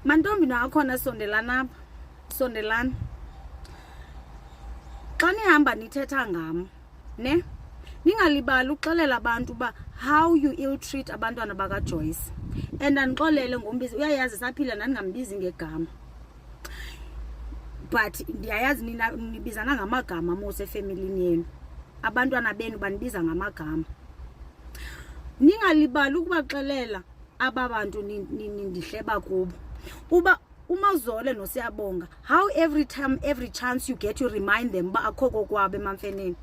Mantombi nakhona sondelana apha. Sondelana. Xa nihamba nithetha ngam, ne? Ningalibali uxelela abantu uba how you ill treat abantwana bakaJoyce. And andixolele ngombizi, uyayazi saphila ndingambizi ngegama. But ndiyayazi nibizana ngamagama mose efamilini yenu. Abantwana benu banibiza ngamagama. Ningalibali ukubaxelela aba bantu nindihleba kubo. Uba uMazole noSiyabonga, how every time, every chance you get, you remind them ba akho kokwabo emamfeneni.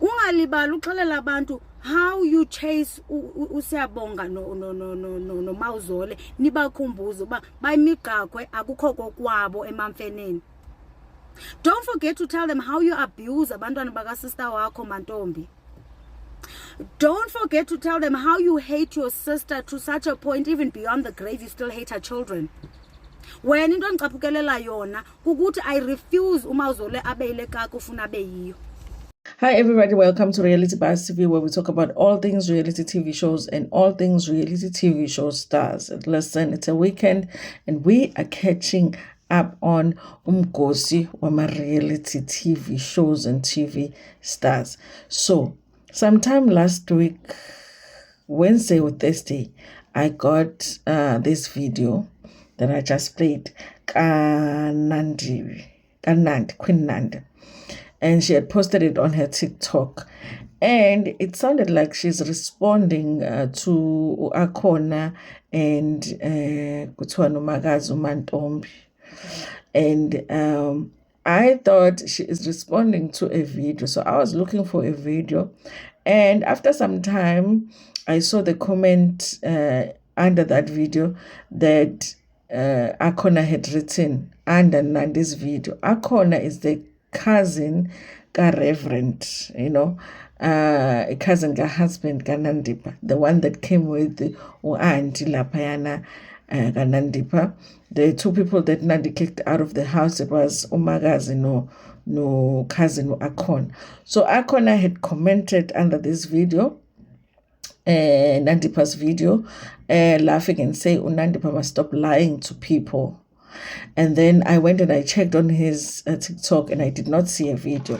Ungalibali uxelela abantu how you chase uSiyabonga no Mawuzole, nibakhumbuze uba bayimigaqwe akukho kokwabo emamfeneni. Don't forget to tell them how you abuse abantwana baka sister wakho Mantombi. Don't forget to tell them how you hate your sister to such a point, even beyond the grave, you still hate her children. When into ngicaphukelela yona kukuthi I refuse uMawuzole abeyile kaka ufuna abeyiyo. Hi everybody, welcome to Reality Buzz TV, where we talk about all things reality TV shows and all things reality TV show stars. And listen, it's a weekend and we are catching up on umgosi wama reality TV shows and TV stars. So, sometime last week, Wednesday or Thursday, I got this video that I just played, Queen Nandi. And she had posted it on her TikTok. And it sounded like she's responding to Akona and Kutwano Magazu Mantombi. And I thought she is responding to a video. So I was looking for a video. And after some time, I saw the comment under that video that Akona had written under Nandi's video. Akona is the cousin ka Reverend, a cousin ka husband ka Nandipa, the one that came with the auntie Lapayana ka Nandipa. The two people that Nandi kicked out of the house, it was Umagazi no cousin Akon. So Akona had commented under this video, Nandipa's video, laughing and saying Nandipa must stop lying to people. And then I went and I checked on his TikTok and I did not see a video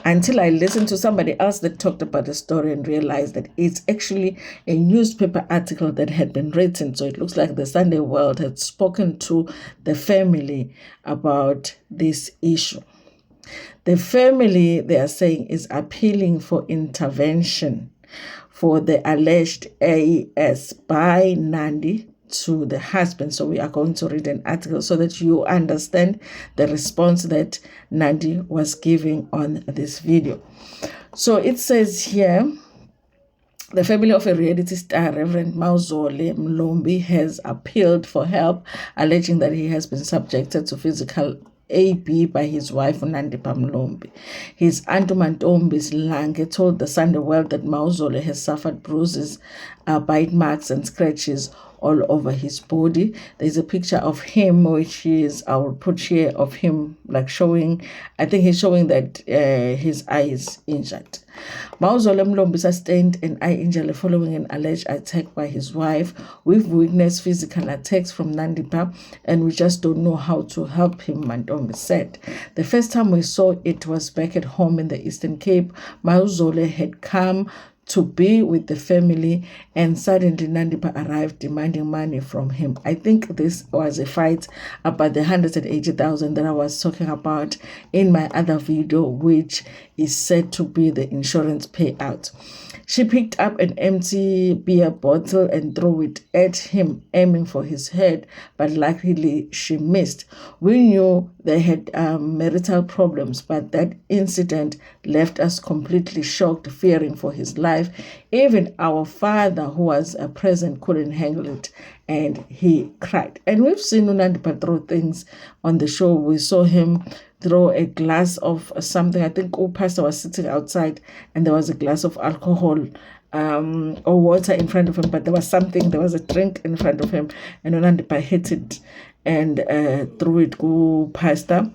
until I listened to somebody else that talked about the story and realized that it's actually a newspaper article that had been written. So it looks like the Sunday World had spoken to the family about this issue. The family, they are saying, is appealing for intervention for the alleged AES by Nandi to the husband. So we are going to read an article so that you understand the response that Nandi was giving on this video. So it says here, the family of a reality star, Reverend Mawuzole Mlombi, has appealed for help, alleging that he has been subjected to physical AB by his wife Nandipa Mlombi. His aunt Mantombi's Lange told the Sunday World that Mawuzole has suffered bruises, bite marks and scratches all over his body. There's a picture of him, which is, I will put here, of him like showing, I think he's showing that his eye is injured. Mawuzole Mlombi sustained an eye injury following an alleged attack by his wife. We've witnessed physical attacks from Nandipa and we just don't know how to help him, Mantombi said. The first time we saw it was back at home in the Eastern Cape. Mawuzole had come to be with the family and suddenly Nandipa arrived demanding money from him. I think this was a fight about the 180,000 that I was talking about in my other video, which is said to be the insurance payout. She picked up an empty beer bottle and threw it at him, aiming for his head, but luckily she missed. We knew they had marital problems, but that incident left us completely shocked, fearing for his life. Even our father, who was present, couldn't handle it, and he cried. And we've seen Nandipa throw things on the show. We saw him throw a glass of something. I think pastor was sitting outside and there was a glass of alcohol or water in front of him, but there was a drink in front of him, and Nandipa hit it and threw it to pastor.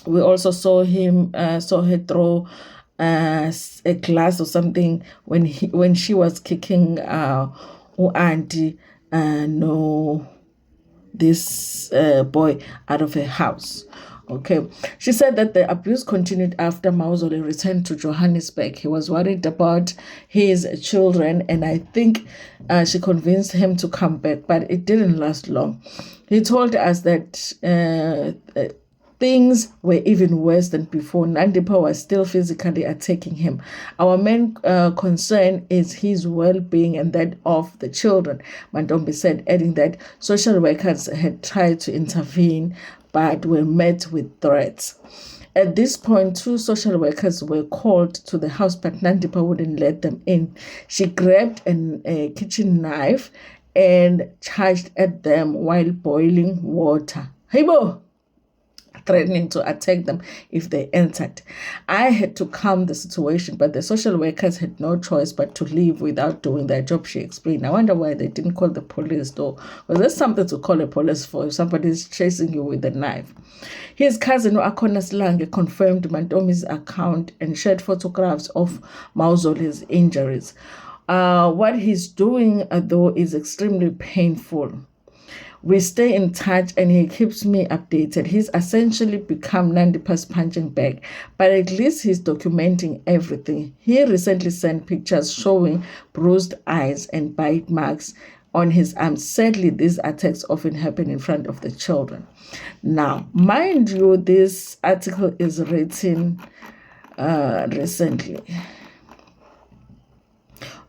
We also saw her throw a glass or something when she was kicking auntie this boy out of her house. Okay, she said that the abuse continued after Mawuzole returned to Johannesburg. He was worried about his children, and I think she convinced him to come back, but it didn't last long. He told us that things were even worse than before. Nandipha was still physically attacking him. Our main concern is his well-being and that of the children, Mantombi said, adding that social workers had tried to intervene but were met with threats. At this point, 2 social workers were called to the house, but Nandipha wouldn't let them in. She grabbed a kitchen knife and charged at them while boiling water. Hey, bo! Threatening to attack them if they entered. I had to calm the situation, but the social workers had no choice but to leave without doing their job, she explained. I wonder why they didn't call the police, though. Was there something to call the police for if somebody's chasing you with a knife? His cousin, Akona Slange, confirmed Mantombi's account and shared photographs of Mawuzole's injuries. What he's doing, though, is extremely painful. We stay in touch and he keeps me updated. He's essentially become Nandipha's punching bag, but at least he's documenting everything. He recently sent pictures showing bruised eyes and bite marks on his arms. Sadly, these attacks often happen in front of the children. Now, mind you, this article is written recently.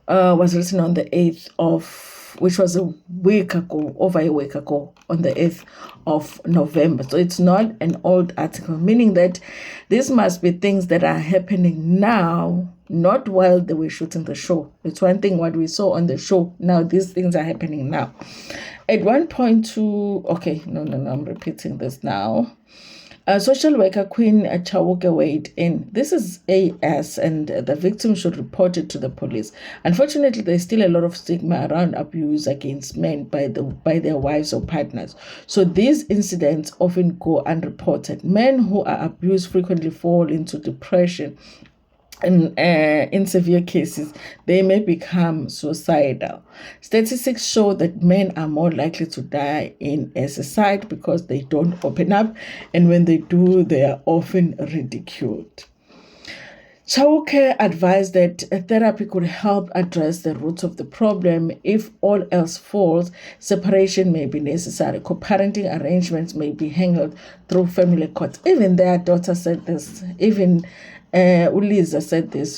Was written on the 8th of, which was a week ago, over a week ago, on the 8th of November. So it's not an old article, meaning that this must be things that are happening now, not while they were shooting the show. It's one thing what we saw on the show. Now these things are happening now. At one point I'm repeating this now. Social worker Queen Chauke weighed in. This is AS, and the victim should report it to the police. Unfortunately, there's still a lot of stigma around abuse against men by their wives or partners. So these incidents often go unreported. Men who are abused frequently fall into depression. And in severe cases, they may become suicidal. Statistics show that men are more likely to die in a suicide because they don't open up, and when they do, they are often ridiculed. Chauke advised that therapy could help address the roots of the problem. If all else falls, separation may be necessary. Co-parenting arrangements may be handled through family courts. Even their daughter said this. Even Uliza said this.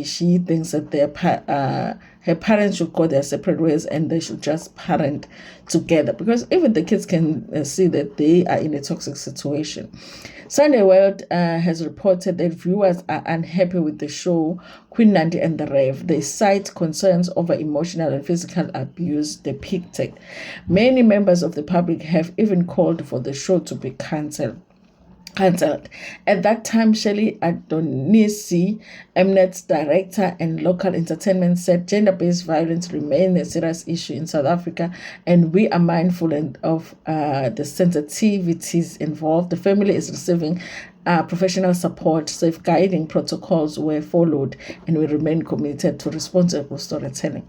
She thinks that her parents should go their separate ways and they should just parent together, because even the kids can see that they are in a toxic situation. Sunday World has reported that viewers are unhappy with the show Queen Nandi and the Rev. They cite concerns over emotional and physical abuse depicted. Many members of the public have even called for the show to be cancelled. At that time, Shelley Adonisi, Mnet's director and local entertainment, said gender-based violence remains a serious issue in South Africa, and we are mindful of the sensitivities involved. The family is receiving professional support, safeguarding protocols were followed, and we remain committed to responsible storytelling.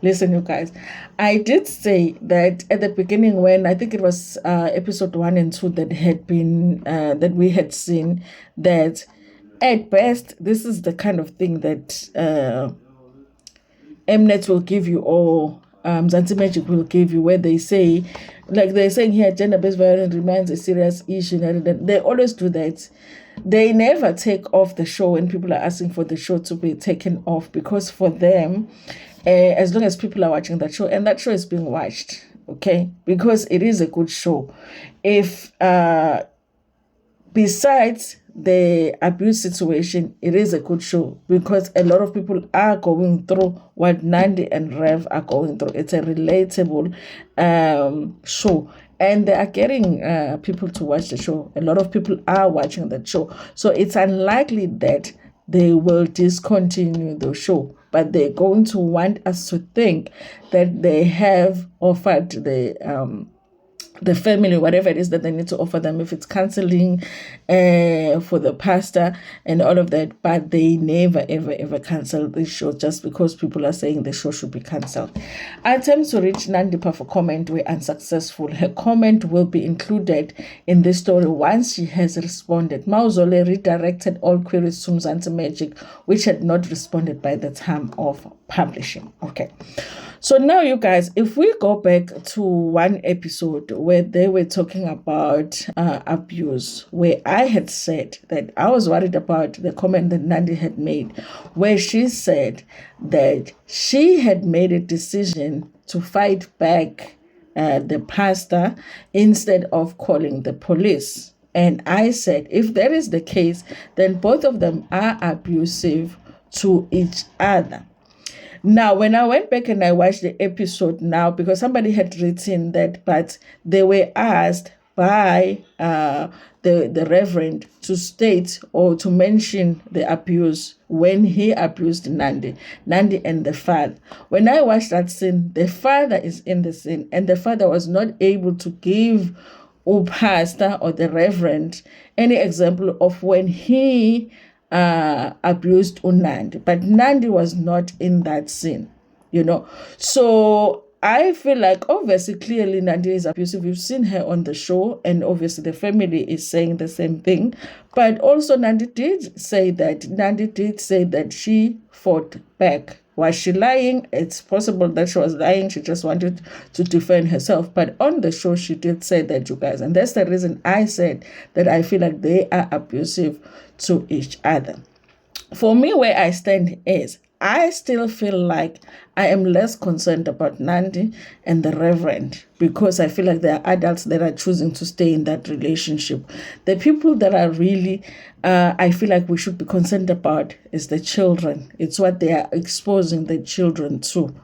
Listen, you guys, I did say that at the beginning, when I think it was episode 1 and 2 that had been that we had seen, that at best this is the kind of thing that Mnet will give you, or Mzansi Magic will give you, where they say, like they're saying here, gender-based violence remains a serious issue. They always do that. They never take off the show when people are asking for the show to be taken off, because for them, as long as people are watching that show, and that show is being watched, okay, because it is a good show. If besides the abuse situation, it is a good show, because a lot of people are going through what Nandi and Rev are going through. It's a relatable show, and they are getting people to watch the show. A lot of people are watching that show, so it's unlikely that they will discontinue the show, but they're going to want us to think that they have offered the the family, whatever it is that they need to offer them, if it's counseling for the pastor and all of that, but they never ever cancel this show just because people are saying the show should be cancelled. Attempts to reach Nandipha for comment were unsuccessful. Her comment will be included in this story once she has responded. Mauzole redirected all queries to Mzansi Magic, which had not responded by the time of publishing. Okay. So now, you guys, if we go back to one episode where they were talking about abuse, where I had said that I was worried about the comment that Nandi had made, where she said that she had made a decision to fight back the pastor instead of calling the police. And I said, if that is the case, then both of them are abusive to each other. Now, when I went back and I watched the episode now, because somebody had written that, but they were asked by the reverend to state or to mention the abuse when he abused Nandi and the father. When I watched that scene, the father is in the scene, and the father was not able to give pastor or the reverend any example of when he abused Nandi, but Nandi was not in that scene, so I feel like obviously clearly Nandi is abusive. We've seen her on the show, and obviously the family is saying the same thing, but also Nandi did say that she fought back. Was she lying? It's possible that she was lying. She just wanted to defend herself. But on the show, she did say that, you guys. And that's the reason I said that I feel like they are abusive to each other. For me, where I stand is, I still feel like I am less concerned about Nandi and the reverend, because I feel like there are adults that are choosing to stay in that relationship. The people that are really, I feel like we should be concerned about is the children. It's what they are exposing the children to.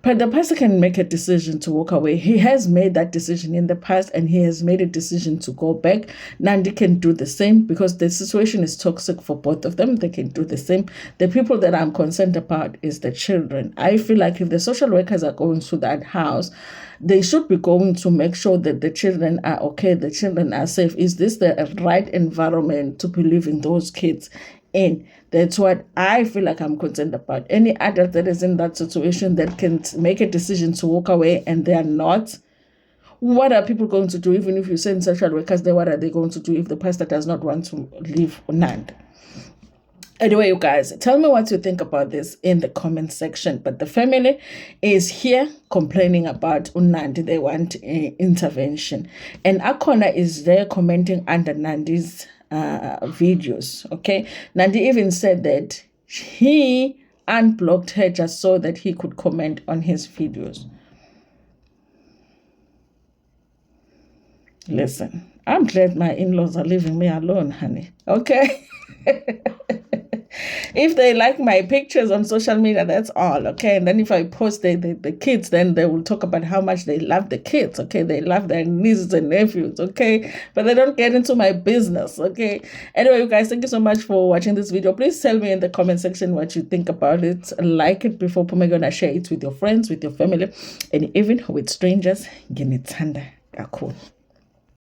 But the pastor can make a decision to walk away. He has made that decision in the past, and he has made a decision to go back. Nandi can do the same, because the situation is toxic for both of them. They can do the same. The people that I'm concerned about is the children. I feel like if the social workers are going to that house, they should be going to make sure that the children are okay, the children are safe. Is this the right environment to be leaving those kids in? That's what I feel like I'm concerned about. Any adult that is in that situation that can make a decision to walk away and they are not, what are people going to do? Even if you send social workers there, what are they going to do if the pastor does not want to leave Nandi? Anyway, you guys, tell me what you think about this in the comment section. But the family is here complaining about Nandi. They want intervention. And Akona is there commenting under Nandi's videos. Okay, Nandi even said that he unblocked her just so that he could comment on his videos. Listen, I'm glad my in-laws are leaving me alone, honey. Okay. If they like my pictures on social media, that's all, okay? And then if I post the kids, then they will talk about how much they love the kids, okay? They love their nieces and nephews, okay? But they don't get into my business, okay? Anyway, you guys, thank you so much for watching this video. Please tell me in the comment section what you think about it. Like it before Pomegona, share it with your friends, with your family, and even with strangers. Give me thunder. Cool.